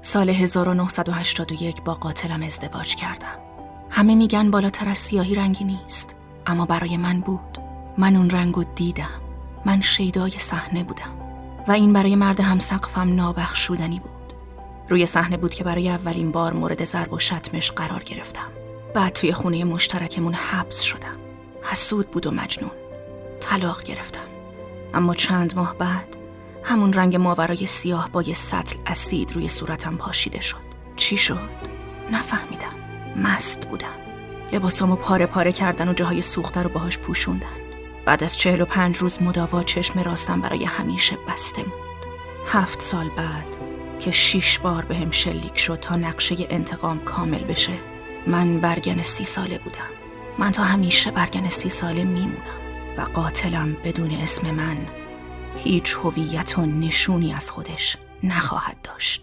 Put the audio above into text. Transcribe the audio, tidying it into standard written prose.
سال 1981 با قاتلم ازدواج کردم. همه میگن بالاتر از سیاهی رنگی نیست، اما برای من بود. من اون رنگو دیدم. من شیدای صحنه بودم و این برای مرد همسقفم نابخشودنی بود. روی صحنه بود که برای اولین بار مورد ضرب و شتمش قرار گرفتم. بعد توی خونه مشترکمون حبس شدم. حسود بود و مجنون. طلاق گرفتم. اما چند ماه بعد همون رنگ ماورای سیاه با یه سطل اسید روی صورتم پاشیده شد. چی شد؟ نفهمیدم. مست بودم. لباسامو پاره پاره کردن و جاهای سوخته رو باهاش پوشوندن. بعد از 45 روز مداوا چشم راستم برای همیشه بسته موند. 7 سال بعد که 6 بار بهم شلیک شد تا نقشه انتقام کامل بشه، من برگن 30 ساله بودم. من تا همیشه برگن 30 ساله میمونم و قاتلم بدون اسم من هیچ هویت و نشونی از خودش نخواهد داشت.